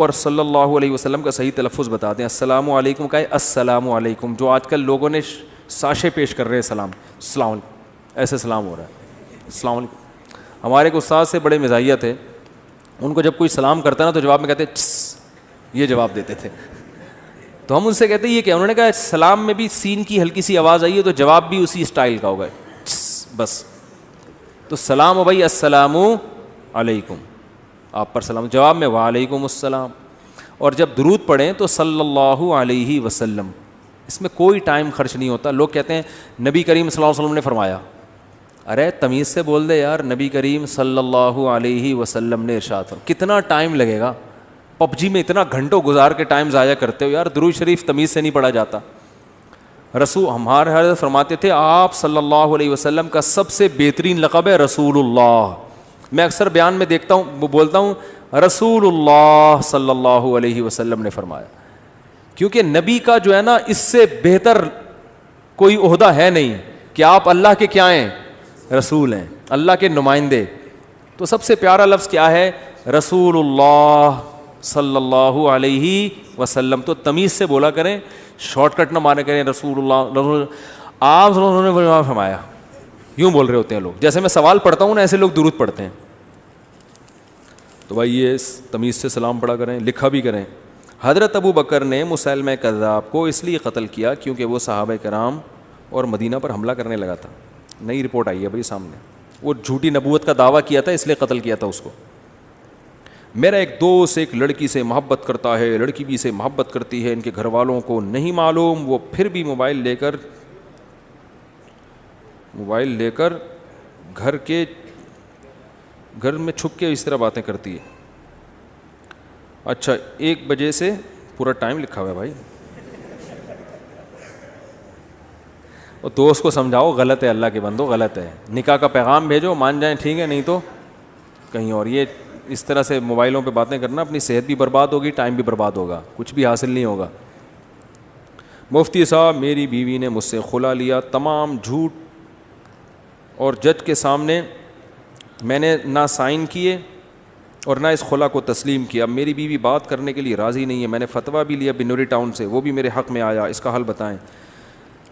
اور صلی اللہ علیہ وسلم کا صحیح تلفظ بتا دیں. السلام علیکم کا ہے السلام علیکم. جو آج کل لوگوں نے ساشے پیش کر رہے ہیں سلام السلام علیکم, ایسے سلام ہو رہا ہے السلام علیکم. ہمارے ایک استاد سے بڑے مزاحیہ تھے, ان کو جب کوئی سلام کرتا نا تو جواب میں کہتے یہ جواب دیتے تھے. تو ہم ان سے کہتے ہیں یہ کیا؟ انہوں نے کہا سلام میں بھی سین کی ہلکی سی آواز آئی ہے تو جواب بھی اسی اسٹائل کا ہوگا بس. تو سلام ہو بھائی السلام علیکم, آپ پر سلام, جواب میں وعلیکم السلام. اور جب درود پڑھیں تو صلی اللہ علیہ وسلم, اس میں کوئی ٹائم خرچ نہیں ہوتا. لوگ کہتے ہیں نبی کریم صلی اللہ علیہ وسلم نے فرمایا, ارے تمیز سے بول دے یار, نبی کریم صلی اللہ علیہ وسلم نے ارشاد فرمایا. کتنا ٹائم لگے گا؟ پب جی میں اتنا گھنٹوں گزار کے ٹائم ضائع کرتے ہو یار, درود شریف تمیز سے نہیں پڑھا جاتا. رسول ہمارے حضرت فرماتے تھے آپ صلی اللہ علیہ وسلم کا سب سے بہترین لقب ہے رسول اللہ. میں اکثر بیان میں دیکھتا ہوں, بولتا ہوں رسول اللہ صلی اللہ علیہ وسلم نے فرمایا, کیونکہ نبی کا جو ہے نا اس سے بہتر کوئی عہدہ ہے نہیں کہ آپ اللہ کے کیا ہیں, رسول ہیں, اللہ کے نمائندے. تو سب سے پیارا لفظ کیا ہے؟ رسول اللہ صلی اللہ علیہ وسلم. تو تمیز سے بولا کریں, شارٹ کٹ نہ مارے کریں رسول اللہ رسول آپ صلی اللہ علیہ وسلم فرمایا, یوں بول رہے ہوتے ہیں لوگ. جیسے میں سوال پڑھتا ہوں نا ایسے لوگ درود پڑھتے ہیں. تو بھائی یہ تمیز سے سلام پڑھا کریں, لکھا بھی کریں. حضرت ابو بکر نے مسیلمہ کذاب کو اس لیے قتل کیا کیونکہ وہ صحابہ کرام اور مدینہ پر حملہ کرنے لگا تھا. نئی رپورٹ آئی ہے بھائی سامنے, وہ جھوٹی نبوت کا دعویٰ کیا تھا اس لیے قتل کیا تھا اس کو. میرا ایک دوست ایک لڑکی سے محبت کرتا ہے, لڑکی بھی سے محبت کرتی ہے, ان کے گھر والوں کو نہیں معلوم, وہ پھر بھی موبائل لے کر گھر میں چھپ کے اس طرح باتیں کرتی ہے. اچھا 1 بجے سے پورا ٹائم لکھا ہوا ہے بھائی. اور دوست کو سمجھاؤ غلط ہے, اللہ کے بندو غلط ہے, نکاح کا پیغام بھیجو, مان جائیں ٹھیک ہے, نہیں تو کہیں اور. یہ اس طرح سے موبائلوں پہ باتیں کرنا اپنی صحت بھی برباد ہوگی, ٹائم بھی برباد ہوگا, کچھ بھی حاصل نہیں ہوگا. مفتی صاحب میری بیوی نے مجھ سے خلا لیا, تمام جھوٹ, اور جج کے سامنے میں نے نہ سائن کیے اور نہ اس خلا کو تسلیم کیا. میری بیوی بات کرنے کے لیے راضی نہیں ہے. میں نے فتویٰ بھی لیا بنوری ٹاؤن سے, وہ بھی میرے حق میں آیا. اس کا حل بتائیں.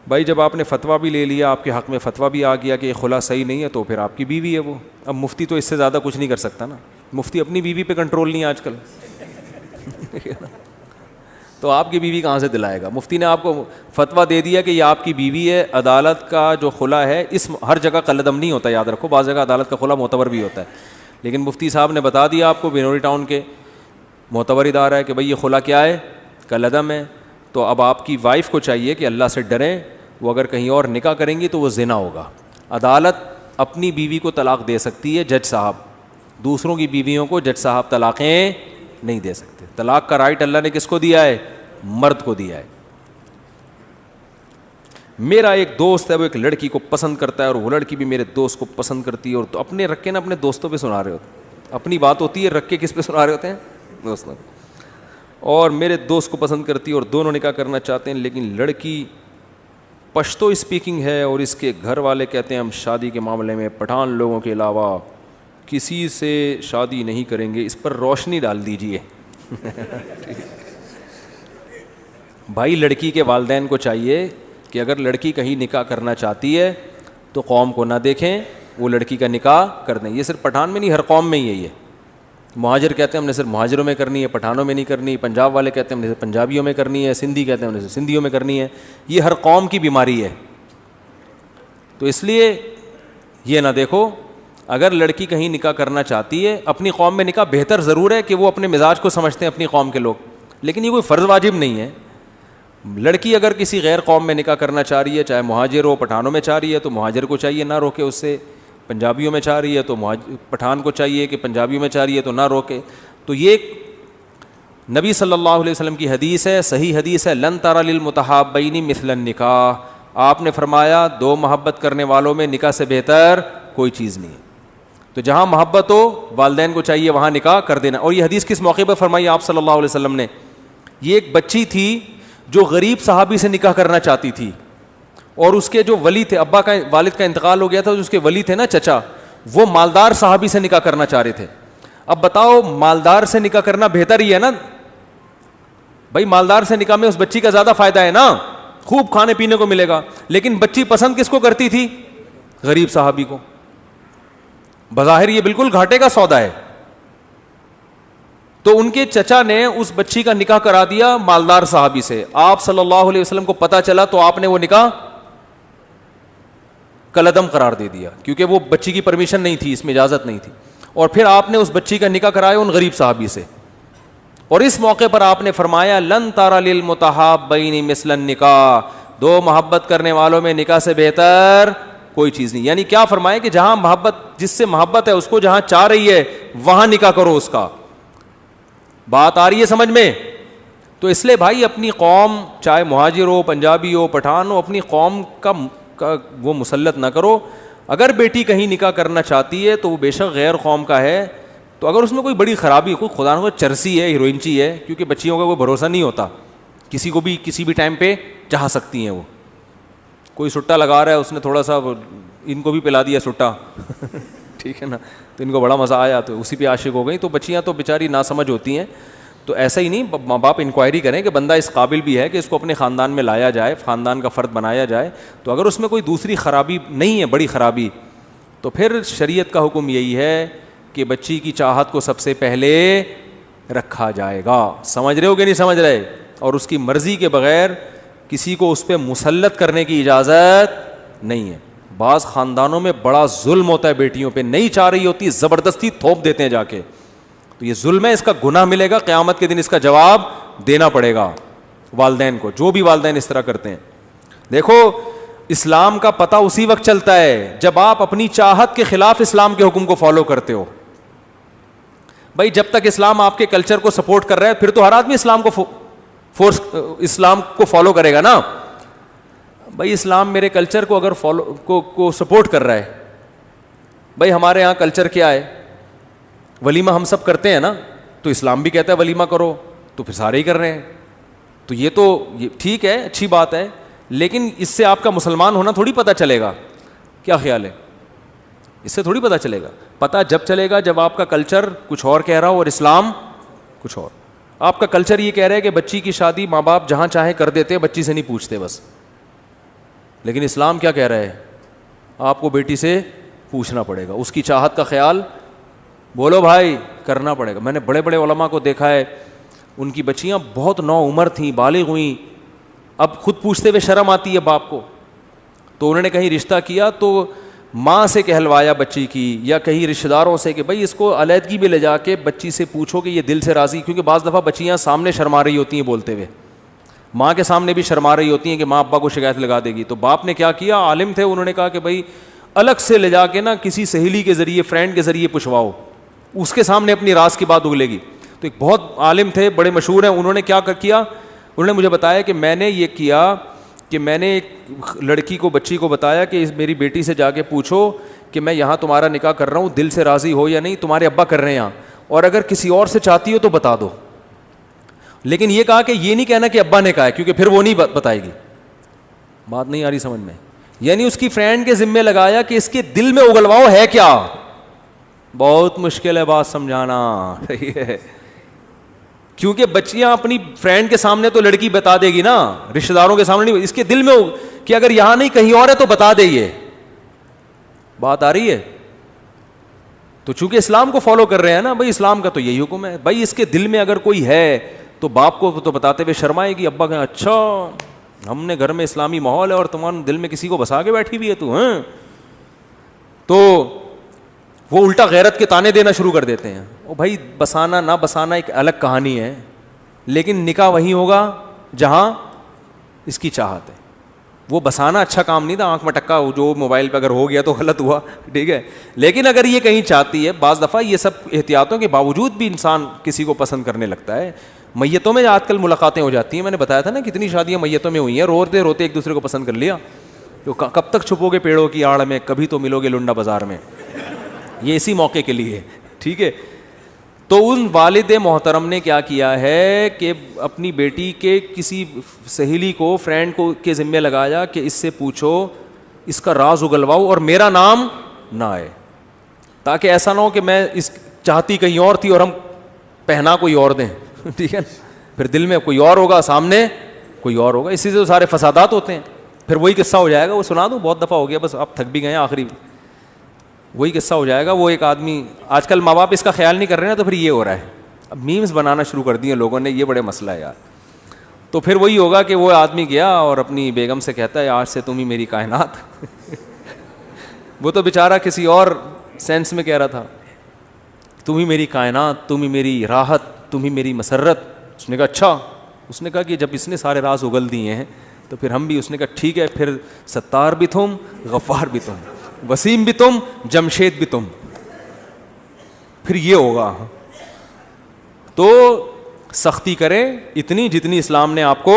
بھائی جب آپ نے فتویٰ بھی لے لیا, آپ کے حق میں فتویٰ بھی آ گیا کہ یہ خلا صحیح نہیں ہے, تو پھر آپ کی بیوی ہے وہ. اب مفتی تو اس سے زیادہ کچھ نہیں کر سکتا نا, مفتی اپنی بیوی پہ کنٹرول نہیں ہے آج کل. تو آپ کی بیوی کہاں سے دلائے گا؟ مفتی نے آپ کو فتویٰ دے دیا کہ یہ آپ کی بیوی ہے. عدالت کا جو خلا ہے اس ہر جگہ قلعدم نہیں ہوتا, یاد رکھو, بعض جگہ عدالت کا خلا معتبر بھی ہوتا ہے. لیکن مفتی صاحب نے بتا دیا آپ کو, بنوری ٹاؤن کے معتبر ادارہ ہے, کہ بھائی یہ خلا کیا ہے, قلعدم ہے. تو اب آپ کی وائف کو چاہیے کہ اللہ سے ڈریں, وہ اگر کہیں اور نکاح کریں گی تو وہ زنا ہوگا. عدالت اپنی بیوی کو طلاق دے سکتی ہے, جج صاحب. دوسروں کی بیویوں کو جج صاحب طلاقیں نہیں دے سکتے. طلاق کا رائٹ اللہ نے کس کو دیا ہے؟ مرد کو دیا ہے. میرا ایک دوست ہے, وہ ایک لڑکی کو پسند کرتا ہے اور وہ لڑکی بھی میرے دوست کو پسند کرتی ہے, اور تو اپنے رکھ کے نا اپنے دوستوں پہ سنا رہے ہوتے, اپنی بات ہوتی ہے, رکھ کے کس پہ سنا رہے ہوتے ہیں؟ دوستوں. اور میرے دوست کو پسند کرتی ہے اور دونوں نکاح کرنا چاہتے ہیں, لیکن لڑکی پشتو اسپیکنگ ہے اور اس کے گھر والے کہتے ہیں ہم شادی کے معاملے میں پٹھان لوگوں کے علاوہ کسی سے شادی نہیں کریں گے. اس پر روشنی ڈال دیجئے. بھائی لڑکی کے والدین کو چاہیے کہ اگر لڑکی کہیں نکاح کرنا چاہتی ہے تو قوم کو نہ دیکھیں, وہ لڑکی کا نکاح کر دیں. یہ صرف پٹھان میں نہیں, ہر قوم میں ہی ہے. یہ مہاجر کہتے ہیں ہم نے صرف مہاجروں میں کرنی ہے, پٹھانوں میں نہیں کرنی. پنجاب والے کہتے ہیں ہم نے صرف پنجابیوں میں کرنی ہے. سندھی کہتے ہیں ہم نے صرف سندھیوں میں کرنی ہے. یہ ہر قوم کی بیماری ہے. تو اس لیے یہ نہ دیکھو, اگر لڑکی کہیں نکاح کرنا چاہتی ہے, اپنی قوم میں نکاح بہتر ضرور ہے کہ وہ اپنے مزاج کو سمجھتے ہیں اپنی قوم کے لوگ, لیکن یہ کوئی فرض واجب نہیں ہے. لڑکی اگر کسی غیر قوم میں نکاح کرنا چاہ رہی ہے, چاہے مہاجر ہو, پٹھانوں میں چاہ رہی ہے, تو مہاجر کو چاہیے نہ روکے اس سے. پنجابیوں میں چاہ رہی ہے تو پٹھان کو چاہیے کہ پنجابیوں میں چاہ رہی ہے تو نہ روکے. تو یہ نبی صلی اللہ علیہ وسلم کی حدیث ہے, صحیح حدیث ہے, لن تری للمتحابین مثل النکاح. آپ نے فرمایا دو محبت کرنے والوں میں نکاح سے بہتر کوئی چیز نہیں ہے. تو جہاں محبت ہو والدین کو چاہیے وہاں نکاح کر دینا. اور یہ حدیث کس موقع پر فرمائی آپ صلی اللہ علیہ وسلم نے؟ یہ ایک بچی تھی جو غریب صحابی سے نکاح کرنا چاہتی تھی, اور اس کے جو ولی تھے, ابا کا والد کا انتقال ہو گیا تھا, اس کے ولی تھے نا چچا, وہ مالدار صحابی سے نکاح کرنا چاہ رہے تھے. اب بتاؤ مالدار سے نکاح کرنا بہتر ہی ہے نا بھائی مالدار سے نکاح میں اس بچی کا زیادہ فائدہ ہے نا, خوب کھانے پینے کو ملے گا. لیکن بچی پسند کس کو کرتی تھی؟ غریب صحابی کو. بظاہر یہ بالکل گھاٹے کا سودا ہے. تو ان کے چچا نے اس بچی کا نکاح کرا دیا مالدار صحابی سے. آپ صلی اللہ علیہ وسلم کو پتا چلا تو آپ نے وہ نکاح کلعدم قرار دے دیا, کیونکہ وہ بچی کی پرمیشن نہیں تھی, اس میں اجازت نہیں تھی. اور پھر آپ نے اس بچی کا نکاح کرایا ان غریب صحابی سے. اور اس موقع پر آپ نے فرمایا لن ترى للمتحابین مثل النکاح, دو محبت کرنے والوں میں نکاح سے بہتر کوئی چیز نہیں. یعنی کیا فرمایا کہ جہاں محبت, جس سے محبت ہے اس کو جہاں چاہ رہی ہے وہاں نکاح کرو اس کا. بات آ رہی ہے سمجھ میں؟ تو اس لیے بھائی اپنی قوم, چاہے مہاجر ہو, پنجابی ہو, پٹھان ہو, اپنی قوم کا وہ مسلط نہ کرو. اگر بیٹی کہیں نکاح کرنا چاہتی ہے تو وہ بے شک غیر قوم کا ہے, تو اگر اس میں کوئی بڑی خرابی, کوئی خدا نہ چرسی ہے, ہیروئنچی ہے, کیونکہ بچیوں کا کوئی بھروسہ نہیں ہوتا, کسی کو بھی کسی بھی ٹائم پہ چاہ سکتی ہیں. وہ کوئی سٹا لگا رہا ہے, اس نے تھوڑا سا ان کو بھی پلا دیا سٹا ٹھیک ہے نا, تو ان کو بڑا مزہ آیا تو اسی پہ عاشق ہو گئی. تو بچیاں تو بیچاری ناسمجھ ہوتی ہیں. تو ایسا ہی نہیں, ماں باپ انکوائری کریں کہ بندہ اس قابل بھی ہے کہ اس کو اپنے خاندان میں لایا جائے, خاندان کا فرد بنایا جائے. تو اگر اس میں کوئی دوسری خرابی نہیں ہے, بڑی خرابی, تو پھر شریعت کا حکم یہی ہے کہ بچی کی چاہت کو سب سے پہلے رکھا جائے گا. سمجھ رہے ہو کہ نہیں سمجھ رہے؟ اور اس کی مرضی کے بغیر کسی کو اس پہ مسلط کرنے کی اجازت نہیں ہے. بعض خاندانوں میں بڑا ظلم ہوتا ہے بیٹیوں پہ, نہیں چاہ رہی ہوتی زبردستی تھوپ دیتے ہیں جا کے. تو یہ ظلم ہے, اس کا گناہ ملے گا, قیامت کے دن اس کا جواب دینا پڑے گا والدین کو, جو بھی والدین اس طرح کرتے ہیں. دیکھو اسلام کا پتہ اسی وقت چلتا ہے جب آپ اپنی چاہت کے خلاف اسلام کے حکم کو فالو کرتے ہو. بھائی جب تک اسلام آپ کے کلچر کو سپورٹ کر رہا ہے پھر تو ہر آدمی اسلام کو فالو کرے گا نا. بھائی اسلام میرے کلچر کو اگر کو سپورٹ کر رہا ہے, بھائی ہمارے یہاں کلچر کیا ہے, ولیمہ ہم سب کرتے ہیں نا, تو اسلام بھی کہتا ہے ولیمہ کرو, تو پھر سارے ہی کر رہے ہیں. تو یہ ٹھیک ہے, اچھی بات ہے, لیکن اس سے آپ کا مسلمان ہونا تھوڑی پتہ چلے گا. کیا خیال ہے؟ اس سے تھوڑی پتہ چلے گا. پتہ جب چلے گا جب آپ کا کلچر کچھ اور کہہ رہا ہو اور اسلام کچھ اور. آپ کا کلچر یہ کہہ رہا ہے کہ بچی کی شادی ماں باپ جہاں چاہیں کر دیتے, بچی سے نہیں پوچھتے بس. لیکن اسلام کیا کہہ رہا ہے؟ آپ کو بیٹی سے پوچھنا پڑے گا, اس کی چاہت کا خیال بولو بھائی کرنا پڑے گا. میں نے بڑے بڑے علماء کو دیکھا ہے, ان کی بچیاں بہت نو عمر تھیں, بالغ ہوئیں, اب خود پوچھتے ہوئے شرم آتی ہے باپ کو. تو انہوں نے کہیں رشتہ کیا تو ماں سے کہلوایا بچی کی, یا کہیں رشتہ داروں سے کہ بھائی اس کو علیحدگی میں لے جا کے بچی سے پوچھو کہ یہ دل سے راضی, کیونکہ بعض دفعہ بچیاں سامنے شرما رہی ہوتی ہیں بولتے ہوئے, ماں کے سامنے بھی شرما رہی ہوتی ہیں کہ ماں ابا کو شکایت لگا دے گی. تو باپ نے کیا کیا, عالم تھے, انہوں نے کہا کہ بھائی الگ سے لے جا کے نا کسی سہیلی کے ذریعے, فرینڈ کے ذریعے پوچھواؤ, اس کے سامنے اپنی راز کی بات اگلے گی. تو ایک بہت عالم تھے, بڑے مشہور ہیں, انہوں نے کیا کیا, انہوں نے مجھے بتایا کہ میں نے یہ کیا کہ میں نے ایک لڑکی کو, بچی کو بتایا کہ میری بیٹی سے جا کے پوچھو کہ میں یہاں تمہارا نکاح کر رہا ہوں, دل سے راضی ہو یا نہیں, تمہارے ابا کر رہے ہیں یہاں, اور اگر کسی اور سے چاہتی ہو تو بتا دو. لیکن یہ کہا کہ یہ نہیں کہنا کہ ابا نے کہا ہے, کیونکہ پھر وہ نہیں بتائے گی. بات نہیں آ رہی سمجھ میں؟ یعنی اس کی فرینڈ کے ذمے لگایا کہ اس کے دل میں اگلواؤ ہے کیا. بہت مشکل ہے بات سمجھانا, صحیح ہے, کیونکہ بچیاں اپنی فرینڈ کے سامنے تو لڑکی بتا دے گی نا, رشتہ داروں کے سامنے نہیں. اس کے دل میں کہ اگر یہاں نہیں کہیں اور ہے تو بتا دے. یہ بات آ رہی ہے؟ تو چونکہ اسلام کو فالو کر رہے ہیں نا بھائی, اسلام کا تو یہی حکم ہے. بھائی اس کے دل میں اگر کوئی ہے تو باپ کو تو بتاتے ہوئے شرمائے گی, ابا کہیں اچھا ہم نے گھر میں اسلامی ماحول ہے اور تمہارے دل میں کسی کو بسا کے بیٹھی ہوئی ہے تو ہیں, تو وہ الٹا غیرت کے تانے دینا شروع کر دیتے ہیں. او بھائی بسانا نہ بسانا ایک الگ کہانی ہے, لیکن نکاح وہیں ہوگا جہاں اس کی چاہت ہے. وہ بسانا اچھا کام نہیں تھا, آنکھ مٹکا جو موبائل پہ اگر ہو گیا تو غلط ہوا, ٹھیک ہے. لیکن اگر یہ کہیں چاہتی ہے, بعض دفعہ یہ سب احتیاطوں کے باوجود بھی انسان کسی کو پسند کرنے لگتا ہے. میتوں میں آج کل ملاقاتیں ہو جاتی ہیں, میں نے بتایا تھا نا کتنی شادیاں میتوں میں ہوئی ہیں, روتے روتے ایک دوسرے کو پسند کر لیا. تو کب تک چھپو گے پیڑوں کی آڑ میں, کبھی تو ملو گے لنڈا بازار میں. یہ اسی موقع کے لیے, ٹھیک ہے. تو ان والد محترم نے کیا کیا ہے کہ اپنی بیٹی کے کسی سہیلی کو, فرینڈ کو کے ذمے لگایا کہ اس سے پوچھو, اس کا راز اگلواؤ اور میرا نام نہ آئے, تاکہ ایسا نہ ہو کہ میں اس چاہتی کہیں اور تھی اور ہم پہنا کوئی اور دیں, ٹھیک ہے. پھر دل میں کوئی اور ہوگا, سامنے کوئی اور ہوگا. اسی سے تو سارے فسادات ہوتے ہیں. پھر وہی قصہ ہو جائے گا, وہ سنا دوں, بہت دفعہ ہو گیا, بس آپ تھک بھی گئے ہیں, آخری وہی قصہ ہو جائے گا. وہ ایک آدمی, آج کل ماں باپ اس کا خیال نہیں کر رہے ہیں, تو پھر یہ ہو رہا ہے, اب میمز بنانا شروع کر دیے لوگوں نے, یہ بڑے مسئلہ ہے یار. تو پھر وہی ہوگا کہ وہ آدمی گیا اور اپنی بیگم سے کہتا ہے آج سے تم ہی میری کائنات. وہ تو بیچارہ کسی اور سینس میں کہہ رہا تھا, تم ہی میری کائنات, تم ہی میری راحت, تم ہی میری مسرت. اس نے کہا اچھا. اس نے کہا کہ جب اس نے سارے راز اگل دیے ہیں تو پھر ہم بھی. اس نے کہا ٹھیک ہے, پھر ستار بھی تم, غفار بھی تم, وسیم بھی تم, جمشید بھی تم, پھر یہ ہوگا. تو سختی کریں اتنی جتنی اسلام نے آپ کو